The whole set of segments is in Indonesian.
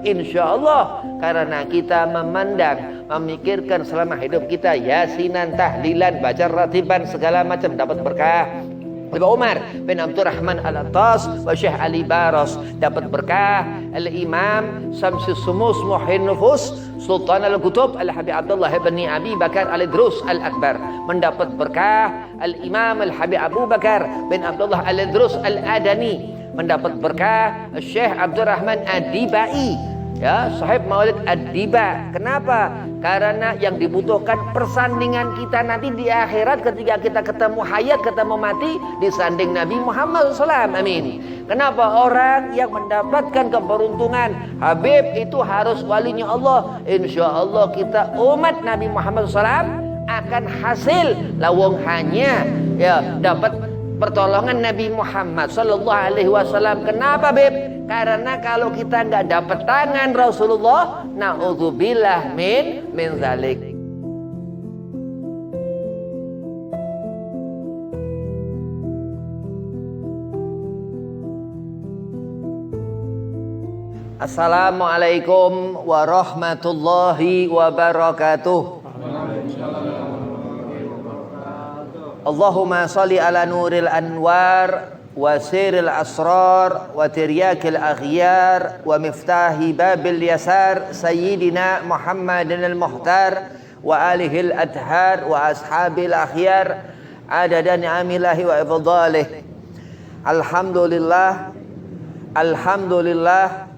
Insya-Allah, karena kita memikirkan selama hidup kita yasinan, tahlilan, baca ratiban segala macam dapat berkah. Abu Umar bin Abdurrahman Al-Attas wa Syekh Ali Baros dapat berkah. Al-Imam Samsus Sumus Muhyin Nufus Sultan Al-Qutub Al-Habib Abdullah bin Abi Bakar Al-Idrus Al-Akbar mendapat berkah. Al-Imam Al-Habib Abu Bakar bin Abdullah Al-Idrus Al-Adani mendapat berkah. Syekh Abdurrahman Ad-Dibai, ya, sahib Maulid Ad-Diba. Kenapa? Karena yang dibutuhkan persandingan kita nanti di akhirat ketika kita ketemu hayat, ketemu mati, disanding Nabi Muhammad SAW. Amin. Kenapa orang yang mendapatkan keberuntungan Habib itu harus walinya Allah? Insya Allah kita umat Nabi Muhammad SAW akan hasil lawang hanya ya dapat pertolongan Nabi Muhammad Sallallahu Alaihi Wasallam. Kenapa, Beb? Karena kalau kita nggak dapat tangan Rasulullah, naudzubillah min zalik. Assalamualaikum warahmatullahi wabarakatuh. Allahumma salli ala nuril anwar wa siril asrar wa tiryakil aghyar wa miftahi babil yasar sayyidina Muhammadin al-Muhtar wa alihil adhar wa ashabil akhyar adada ni'amillahi wa ifdalih. Alhamdulillah, alhamdulillah,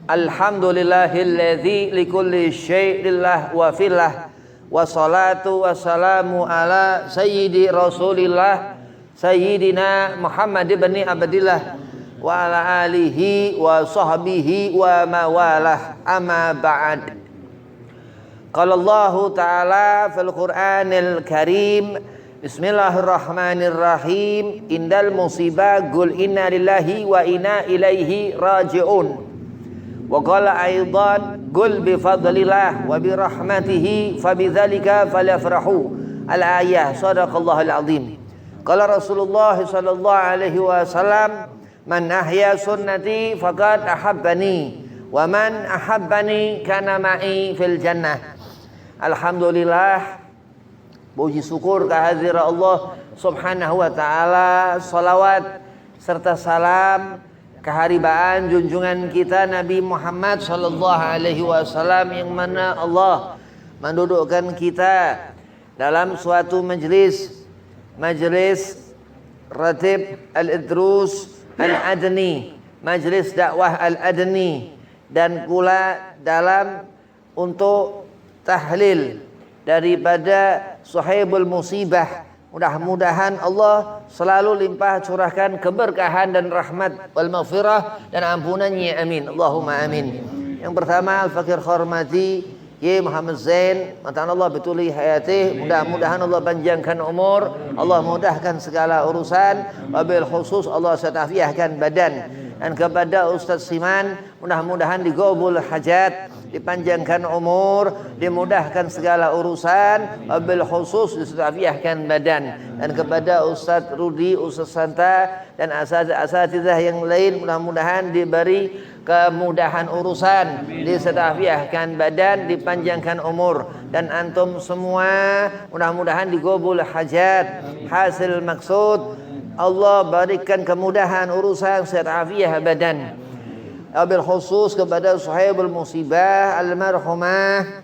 alhamdulillahilladzi likulli syai'illah wa fillah. Wassalatu wassalamu ala sayyidi rasulillah sayyidina Muhammad ibn Abdillah wa ala alihi wa sahbihi wa mawalah, amma ba'd. Qala Allah ta'ala fil Qur'anil Karim, bismillahirrahmanirrahim, indal musibah qul inna lillahi wa inna ilaihi raji'un. Wa qala aidan qul bi fadlillah wa bi rahmatihi fabidzalika falyafrahu. Al-ayah, sadaqallahul azim. Qala Rasulullah sallallahu alaihi wasallam, man ahya sunnati faqad ahabbani wa man ahabbani kana ma'i fil jannah. Alhamdulillah, puji syukur kehadirat Allah subhanahu wa ta'ala, salawat serta salam keharibaan junjungan kita Nabi Muhammad sallallahu alaihi wasallam, yang mana Allah mendudukkan kita dalam suatu majelis Ratib Al-Idrus Al-Adni, majelis dakwah Al-Adni, dan pula dalam untuk tahlil daripada Suhaibul Musibah. Mudah-mudahan Allah selalu limpah curahkan keberkahan dan rahmat wal maghfirah dan ampunannya, amin, Allahumma amin. Yang pertama, al-fakir hormati Kiai Muhammad Zain, matan Allah betuli hayatih, mudah-mudahan Allah panjangkan umur, Allah mudahkan segala urusan, wabil khusus Allah satafiahkan badan. Dan kepada Ustaz Siman, mudah-mudahan digobul hajat, dipanjangkan umur, dimudahkan segala urusan, wabil khusus disatafiahkan badan. Dan kepada Ustaz Rudi, Ustaz Santa, dan asatidzah yang lain, mudah-mudahan diberi kemudahan urusan, disatafiahkan badan, dipanjangkan umur. Dan antum semua mudah-mudahan digobul hajat, hasil maksud Allah berikan kemudahan urusan, sehat afiah badan. Wabil khusus kepada Suhaibul Musibah almarhumah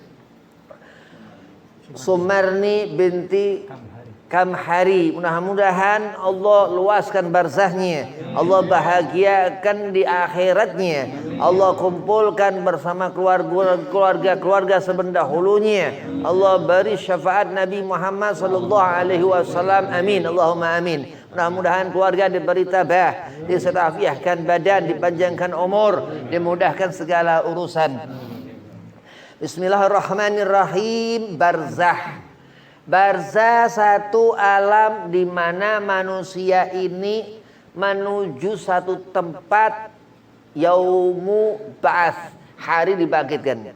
Sumarni binti Kamhari, mudah-mudahan Allah luaskan barzahnya, Allah bahagiakan di akhiratnya, Allah kumpulkan bersama keluarga sebendahulunya, Allah beri syafaat Nabi Muhammad sallallahu alaihi wasallam, amin, Allahumma amin. Mudah-mudahan keluarga diberi tabah, disatafiahkan badan, dipanjangkan umur, dimudahkan segala urusan. Bismillahirrahmanirrahim. Barzah satu alam di mana manusia ini menuju satu tempat, yaumu ba'ats, hari dibangkitkan.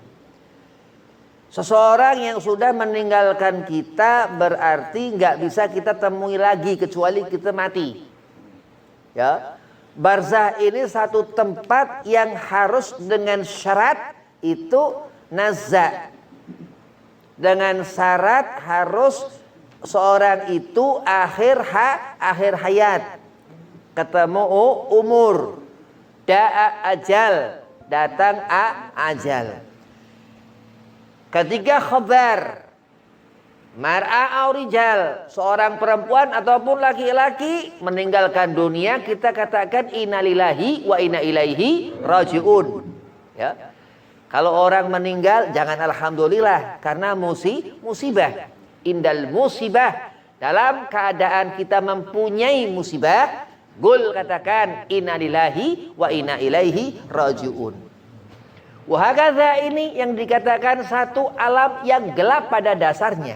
Seseorang yang sudah meninggalkan kita berarti nggak bisa kita temui lagi kecuali kita mati. Ya, Barzah ini satu tempat yang harus dengan syarat itu nazza. Dengan syarat harus seorang itu akhir hayat. Ketemu umur. Da'a ajal. Datang ajal. Ketiga khabar. Mar'a au rijal. Seorang perempuan ataupun laki-laki meninggalkan dunia, kita katakan innalillahi wa inna ilaihi rajiun. Ya. Kalau orang meninggal jangan alhamdulillah karena musibah. Indal musibah, dalam keadaan kita mempunyai musibah, Gul katakan innalillahi wa inna ilaihi rajiun. Wahakadha ini yang dikatakan satu alam yang gelap pada dasarnya.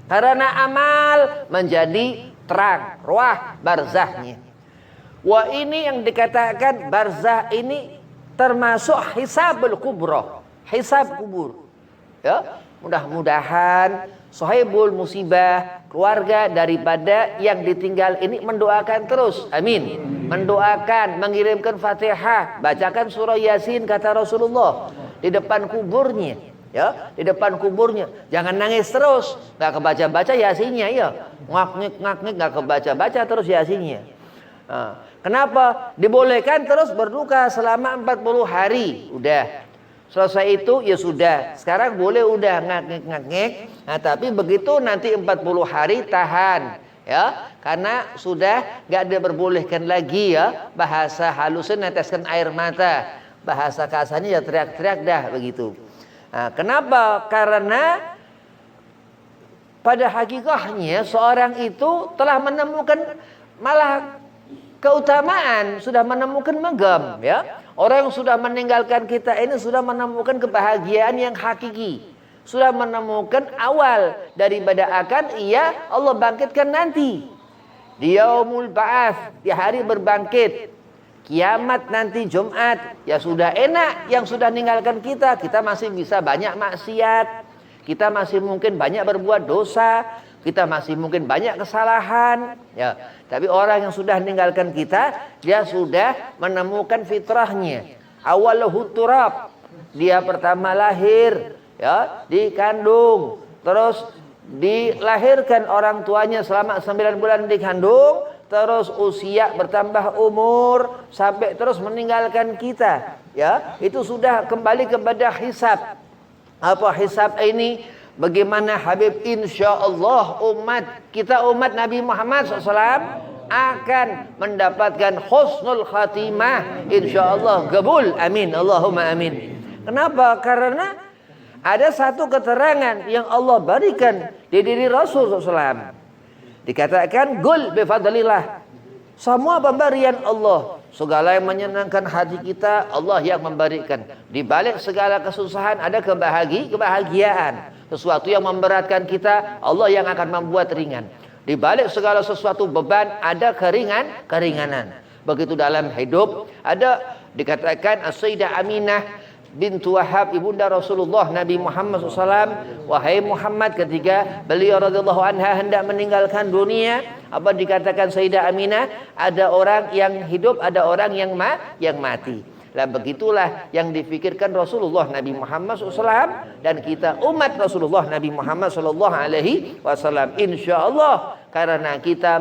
Karena amal menjadi terang, ruah barzahnya. Wah ini yang dikatakan barzah ini termasuk hisabul kubro, hisab kubur. Ya, mudah-mudahan sahibul musibah, keluarga daripada yang ditinggal ini mendoakan terus. Amin. Mendoakan, mengirimkan Fatihah, bacakan surah Yasin kata Rasulullah di depan kuburnya. Ya, di depan kuburnya. Jangan nangis terus, enggak kebaca-baca Yasinnya ya. Ngak-ngik enggak kebaca-baca terus Yasinnya. Nah, kenapa? Dibolehkan terus berduka selama 40 hari. Udah. Selesai itu ya sudah. Sekarang boleh udah ngak-ngik. Nah, tapi begitu nanti 40 hari tahan. Ya, karena sudah enggak diperbolehkan lagi ya. Bahasa halusnya neteskan air mata. Bahasa kasarnya ya teriak-teriak dah begitu. Nah, kenapa? Karena pada hakikatnya seorang itu telah menemukan malah keutamaan, sudah menemukan megam ya. Orang yang sudah meninggalkan kita ini sudah menemukan kebahagiaan yang hakiki. Sudah menemukan awal daripada akan Allah bangkitkan nanti. Di yaumul ba'ats, di hari berbangkit. Kiamat nanti Jumat, ya sudah enak yang sudah meninggalkan kita. Kita masih bisa banyak maksiat. Kita masih mungkin banyak berbuat dosa. Kita masih mungkin banyak kesalahan. Ya, tapi orang yang sudah meninggalkan kita, dia sudah menemukan fitrahnya. Awaluhu turab. Dia pertama lahir, ya, dikandung. Terus dilahirkan orang tuanya selama 9 bulan dikandung. Terus usia bertambah umur sampai terus meninggalkan kita, ya itu sudah kembali kepada hisab. Apa hisab ini? Bagaimana Habib insyaallah umat kita umat Nabi Muhammad SAW akan mendapatkan husnul khatimah insyaallah qabul amin Allahumma amin. Kenapa? Karena ada satu keterangan yang Allah berikan di diri Rasul SAW. Dikatakan gul bifadlillah. Semua pemberian Allah. Segala yang menyenangkan hati kita Allah yang memberikan. Di balik segala kesusahan ada kebahagiaan. Sesuatu yang memberatkan kita Allah yang akan membuat ringan. Di balik segala sesuatu beban ada keringanan. Begitu dalam hidup ada dikatakan As-Sayyidah Aminah bintu Wahab ibunda Rasulullah Nabi Muhammad SAW. Wahai Muhammad, ketika beliau radhiyallahu anha hendak meninggalkan dunia, apa dikatakan Sayyidah Aminah? Ada orang yang hidup, ada orang yang mati. Lah begitulah yang difikirkan Rasulullah Nabi Muhammad SAW dan kita umat Rasulullah Nabi Muhammad SAW. Insyaallah karena kita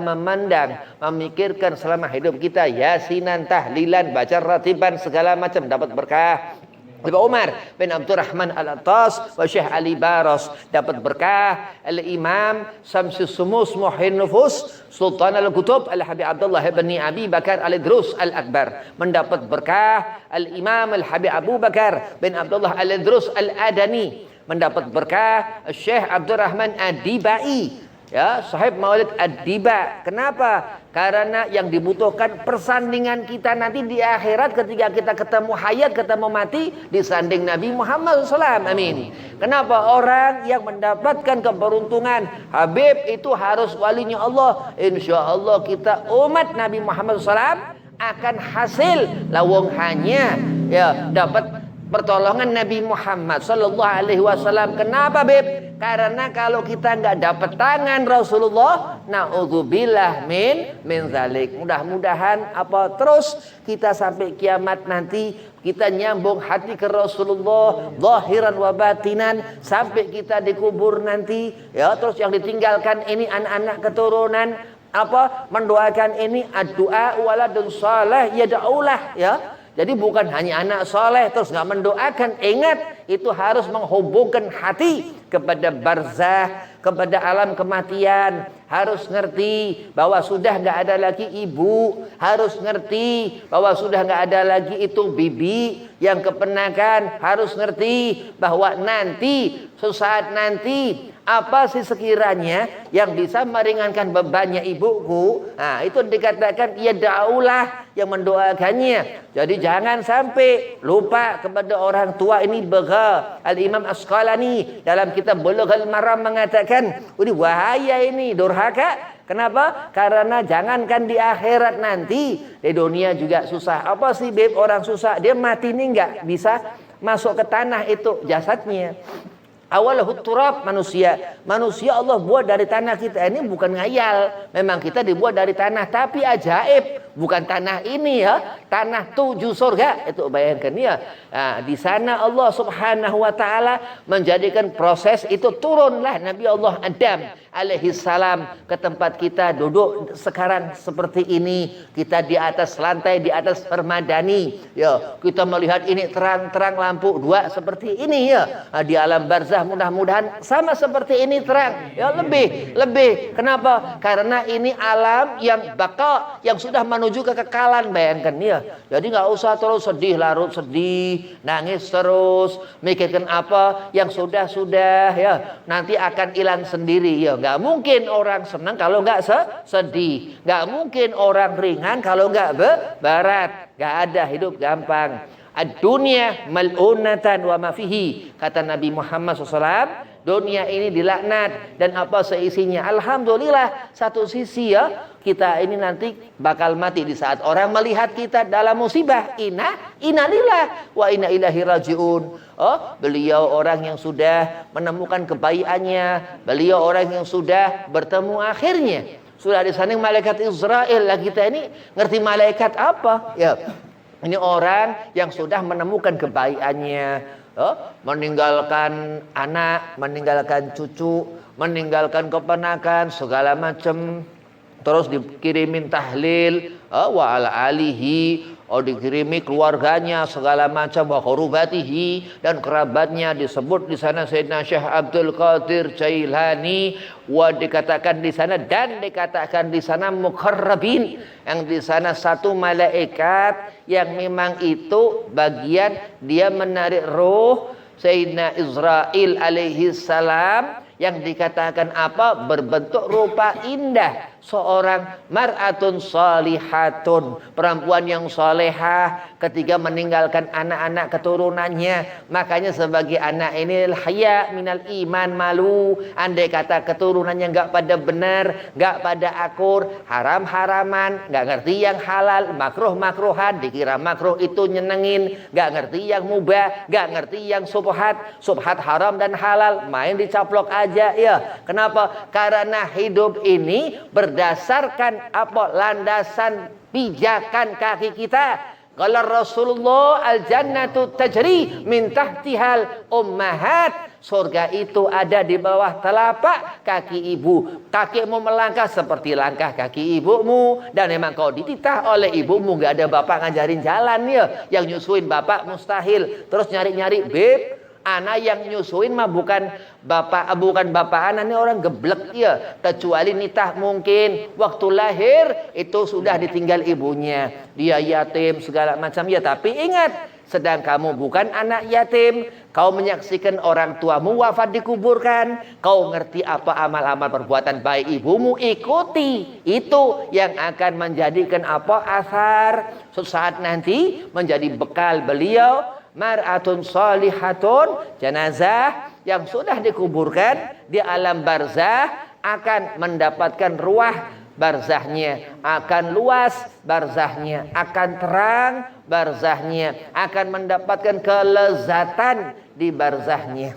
memikirkan selama hidup kita yasinan, tahlilan, baca ratiban segala macam dapat berkah. Abu Umar bin Abdurrahman Al-Attas wa Syekh Ali Baros dapat berkah. Al-Imam Samsus Sumus Muhyin Nufus Sultan Al-Qutub Al-Habib Abdullah bin Abi Bakar Al-Idrus Al-Akbar mendapat berkah. Al-Imam Al-Habib Abu Bakar bin Abdullah Al-Idrus Al-Adani mendapat berkah. Syekh Abdurrahman Ad-Dibai, ya, sahib Maulid Ad-Diba. Kenapa? Karena yang dibutuhkan persandingan kita nanti di akhirat ketika kita ketemu hayat, ketemu mati, disanding Nabi Muhammad SAW. Amin. Kenapa? Orang yang mendapatkan keberuntungan Habib itu harus walinya Allah. Insya Allah kita umat Nabi Muhammad SAW akan hasil lawang hanya ya dapat pertolongan Nabi Muhammad sallallahu alaihi wasallam. Kenapa, Beb? Karena kalau kita nggak dapat tangan Rasulullah, naudzubillah min zalik. Mudah-mudahan terus kita sampai kiamat nanti kita nyambung hati ke Rasulullah zahiran wa batinan sampai kita dikubur nanti ya. Terus yang ditinggalkan ini anak-anak keturunan mendoakan ini doa waladun saleh yad'ulah ya. Jadi bukan hanya anak soleh terus nggak mendoakan. Ingat, itu harus menghubungkan hati kepada barzah, kepada alam kematian. Harus ngerti bahwa sudah nggak ada lagi ibu. Harus ngerti bahwa sudah nggak ada lagi itu bibi yang kepenakan. Harus ngerti bahwa nanti, sesaat nanti, apa sih sekiranya yang bisa meringankan bebannya ibuku? Nah, itu dikatakan ya daulah yang mendoakannya. Jadi jangan sampai lupa kepada orang tua ini. Al-Imam Asqalani dalam kitab Bulughul Maram mengatakan, ini bahaya ini, durhaka. Kenapa? Karena jangankan di akhirat nanti, di dunia juga susah. Apa sih orang susah? Dia mati ini nggak bisa masuk ke tanah itu jasadnya. Awalahu turab, manusia Allah buat dari tanah. Kita ini bukan ngayal, memang kita dibuat dari tanah, tapi ajaib, bukan tanah ini ya, tanah 7 surga. Itu bayangkan ya. Nah, di sana Allah Subhanahu wa taala menjadikan proses itu, turunlah Nabi Allah Adam alaihi salam ke tempat kita duduk sekarang seperti ini. Kita di atas lantai, di atas permadani ya. Kita melihat ini terang-terang lampu 2 seperti ini ya. Nah, di alam barzah mudah-mudahan sama seperti ini terang ya, lebih. Kenapa? Karena ini alam yang baka, yang sudah menuju kekekalan. Bayangkan ya. Jadi nggak usah terus sedih, larut sedih, nangis terus, mikirkan apa yang sudah ya, nanti akan hilang sendiri ya. Nggak mungkin orang senang kalau nggak sedih, nggak mungkin orang ringan kalau nggak berat. Nggak ada hidup gampang. Ad-dunya mal'unatan wa ma fihi, kata Nabi Muhammad SAW. Dunia ini dilaknat dan apa seisinya. Alhamdulillah, satu sisi ya, kita ini nanti bakal mati di saat orang melihat kita dalam musibah. Innalillah wa inna ilaihi rajiun. Beliau orang yang sudah menemukan kebaikannya, beliau orang yang sudah bertemu akhirnya. Sudah disanding malaikat Israel. Lah kita ini ngerti malaikat apa? Ya. Ini orang yang sudah menemukan kebaikannya, meninggalkan anak, meninggalkan cucu, meninggalkan keponakan, segala macam. Terus dikirimin tahlil, wa ala alihi, dikirimi keluarganya, segala macam, wa qurubatihi, dan kerabatnya. Disebut di sana Sayyidina Syekh Abdul Qadir Jailani, dikatakan di sana, dan dikatakan di sana muqarrabin, yang di sana satu malaikat yang memang itu bagian dia menarik roh Sayyidina Israel alaihi salam, yang dikatakan apa? Berbentuk rupa indah. Seorang mar'atun salihatun, perempuan yang salehah, ketika meninggalkan anak-anak keturunannya. Makanya sebagai anak ini haya minal iman, malu. Andai kata keturunannya enggak pada benar, enggak pada akur, haram-haraman, enggak ngerti yang halal, makruh-makruhan, dikira makruh itu nyenengin, enggak ngerti yang mubah, enggak ngerti yang subhat haram dan halal, main dicaplok aja ya. Kenapa? Karena hidup ini berdasarkan apa? Landasan pijakan kaki kita. Kalau Rasulullah al-jannatu tajri min tahtihal ummahat, surga itu ada di bawah telapak kaki ibu. Kakimu melangkah seperti langkah kaki ibumu, dan memang kau dititah oleh ibumu. Gak ada bapak ngajarin jalan ya. Yang nyusuin bapak mustahil. Terus nyari-nyari beb, anak yang nyusuin mah bukan bapak anak, ini orang geblek ya. Kecuali nitah mungkin waktu lahir itu sudah ditinggal ibunya, dia yatim segala macam ya. Tapi ingat, sedang kamu bukan anak yatim, kau menyaksikan orang tuamu wafat dikuburkan, kau ngerti apa amal-amal perbuatan baik ibumu, ikuti. Itu yang akan menjadikan apa? Asar sesaat nanti menjadi bekal beliau. Mar'atun salihatun, jenazah yang sudah dikuburkan di alam barzah akan mendapatkan ruah barzahnya, akan luas barzahnya, akan terang barzahnya, akan mendapatkan kelezatan di barzahnya.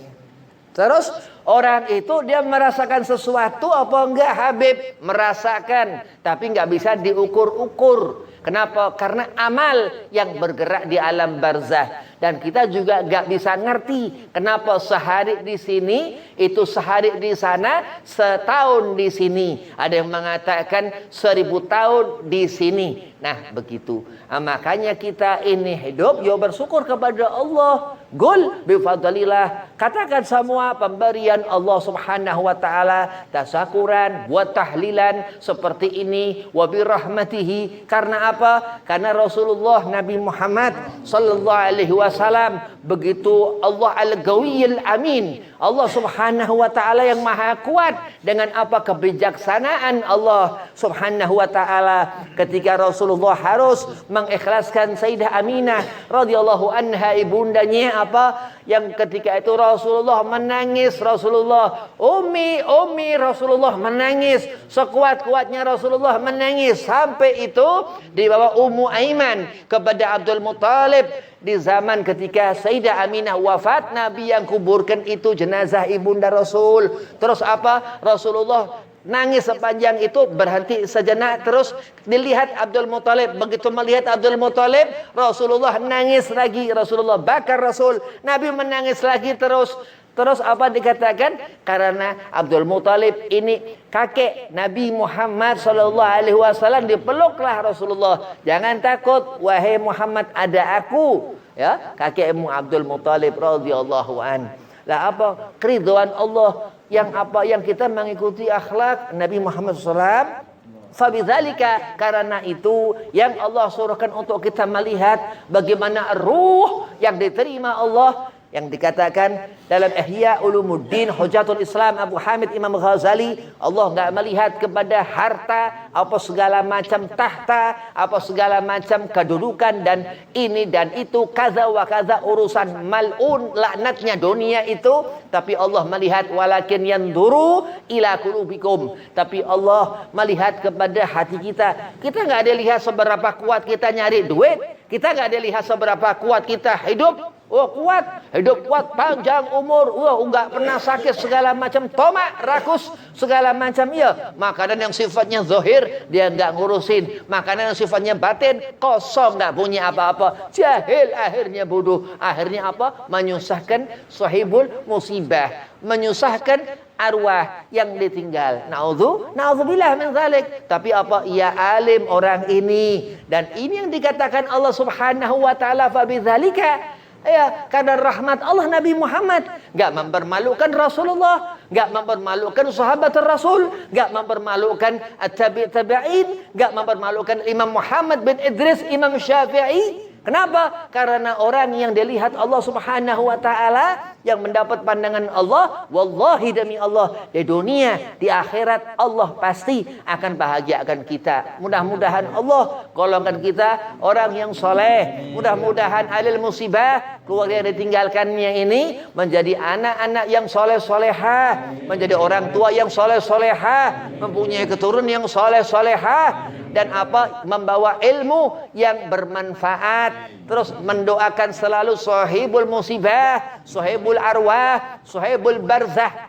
Terus Orang itu dia merasakan sesuatu apa enggak Habib? Merasakan, tapi enggak bisa diukur-ukur. Kenapa? Karena amal yang bergerak di alam barzah. Dan kita juga enggak bisa ngerti kenapa sehari di sini itu sehari di sana, setahun di sini. Ada yang mengatakan 1000 tahun di sini. Nah, begitu. Makanya kita ini hidup ya bersyukur kepada Allah. Qul bi fadlillah. Katakan semua pemberian Allah Subhanahu wa taala, tasyakuran wa tahlilan seperti ini, wa bi rahmatihi. Karena apa? Karena Rasulullah Nabi Muhammad sallallahu alaihi wasallam begitu Allah al-Qawiyyul Amin. Allah Subhanahu wa taala yang maha kuat dengan apa kebijaksanaan Allah Subhanahu wa taala ketika Rasulullah harus mengikhlaskan Sayyidah Aminah radhiyallahu anha ibundanya apa yang ketika itu Rasulullah menangis, Rasulullah Ummi Rasulullah menangis, sekuat-kuatnya Rasulullah menangis sampai itu dibawa Ummu Aiman kepada Abdul Muthalib di zaman ketika Sayyidah Aminah wafat, Nabi yang kuburkan itu jenazah ibunda Rasul. Terus apa? Rasulullah nangis sepanjang itu, berhenti sejenak, terus dilihat Abdul Muthalib. Begitu melihat Abdul Muthalib, Rasulullah nangis lagi, Rasulullah bakar Rasul. Nabi menangis lagi terus apa dikatakan? Karena Abdul Muthalib ini kakek Nabi Muhammad sallallahu alaihi wasallam, dipeluklah Rasulullah. Jangan takut wahai Muhammad, ada aku, ya, kakekmu Abdul Muthalib radhiyallahu an. Lah apa? Keridhaan Allah yang apa? Yang kita mengikuti akhlak Nabi Muhammad SAW. Fabidzalika, karena itu yang Allah suruhkan untuk kita melihat bagaimana ruh yang diterima Allah, yang dikatakan dalam Ihya Ulumuddin Hujatul Islam Abu Hamid Imam Ghazali, Allah enggak melihat kepada harta, apa segala macam tahta, apa segala macam kedudukan dan ini dan itu kaza wa kaza, urusan mal'un laknatnya dunia itu, tapi Allah melihat walakin yanzuru ila qulubikum, tapi Allah melihat kepada hati kita. Kita enggak ada lihat seberapa kuat kita nyari duit, kita enggak ada lihat seberapa kuat kita hidup. Oh kuat, hidup kuat, panjang umur, enggak pernah sakit segala macam, tomak, rakus segala macam, ya. Makanan yang sifatnya zahir dia enggak ngurusin, makanan yang sifatnya batin kosong, enggak punya apa-apa, jahil, akhirnya bodoh, akhirnya apa? Menyusahkan sahibul musibah, menyusahkan arwah yang ditinggal. Na'udzubillah min dzalik. Tapi apa? Ia alim orang ini, dan ini yang dikatakan Allah Subhanahu wa taala, fa bidzalika, ya, karena rahmat Allah Nabi Muhammad enggak mempermalukan Rasulullah, enggak mempermalukan sahabat Rasul, enggak mempermalukan at-tabi'in, enggak mempermalukan Imam Muhammad bin Idris, Imam Syafi'i. Kenapa? Karena orang yang dilihat Allah Subhanahu wa taala, yang mendapat pandangan Allah, wallahi demi Allah, di dunia, di akhirat Allah pasti akan bahagiakan kita. Mudah-mudahan Allah golongkan kita orang yang soleh. Mudah-mudahan alil musibah, keluarga yang ditinggalkannya ini menjadi anak-anak yang soleh-solehah, menjadi orang tua yang soleh-solehah, mempunyai keturunan yang soleh-solehah, dan apa? Membawa ilmu yang bermanfaat. Terus mendoakan selalu sahibul musibah, sahibul arwah, sahibul barzah.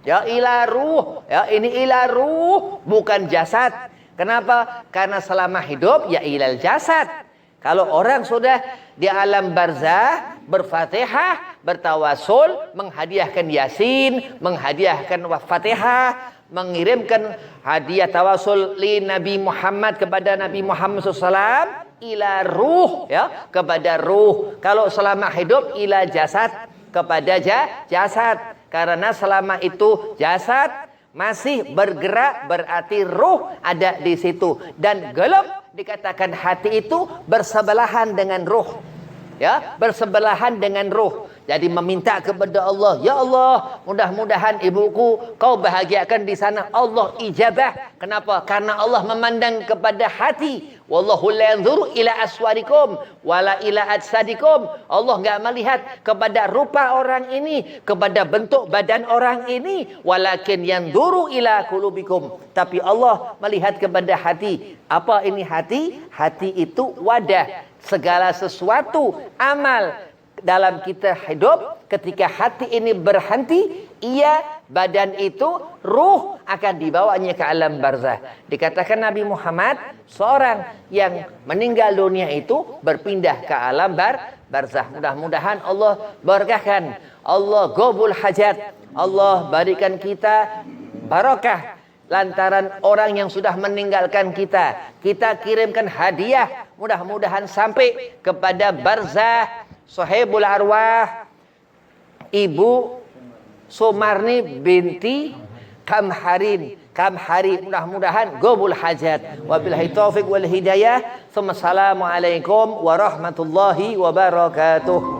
Ya ila ruh, ya ini ila ruh, bukan jasad. Kenapa? Karena selama hidup ya ilal jasad. Kalau orang sudah di alam barzah, berfatihah, bertawasul, menghadiahkan yasin, menghadiahkan fatihah, mengirimkan hadiah tawasul li Nabi Muhammad kepada Nabi Muhammad SAW, ila ruh, ya, kepada ruh. Kalau selama hidup ila jasad, kepada jasad. Karena selama itu jasad masih bergerak, berarti ruh ada di situ. Dan gelap dikatakan hati itu bersebelahan dengan ruh, ya, bersebelahan dengan ruh. Jadi meminta kepada Allah, ya Allah, mudah-mudahan ibuku kau bahagiakan di sana. Allah ijabah. Kenapa? Karena Allah memandang kepada hati. Wallahu la yanzuru ila aswarikum wala ila ajsadikum. Allah enggak melihat kepada rupa orang ini, kepada bentuk badan orang ini, walakin yanzuru ila qulubikum. Tapi Allah melihat kepada hati. Apa ini hati? Hati itu wadah segala sesuatu, amal, dalam kita hidup, ketika hati ini berhenti, badan itu, ruh akan dibawanya ke alam barzah. Dikatakan Nabi Muhammad, seorang yang meninggal dunia itu berpindah ke alam barzah. Mudah-mudahan Allah berkahkan, Allah qabul hajat, Allah berikan kita barakah lantaran orang yang sudah meninggalkan kita. Kita kirimkan hadiah, mudah-mudahan sampai kepada barzah sahibul arwah Ibu Sumarni binti Kamharin. Mudah-mudahan qabul hajat. Wabillahi taufiq wal hidayah. Assalamualaikum warahmatullahi wabarakatuh.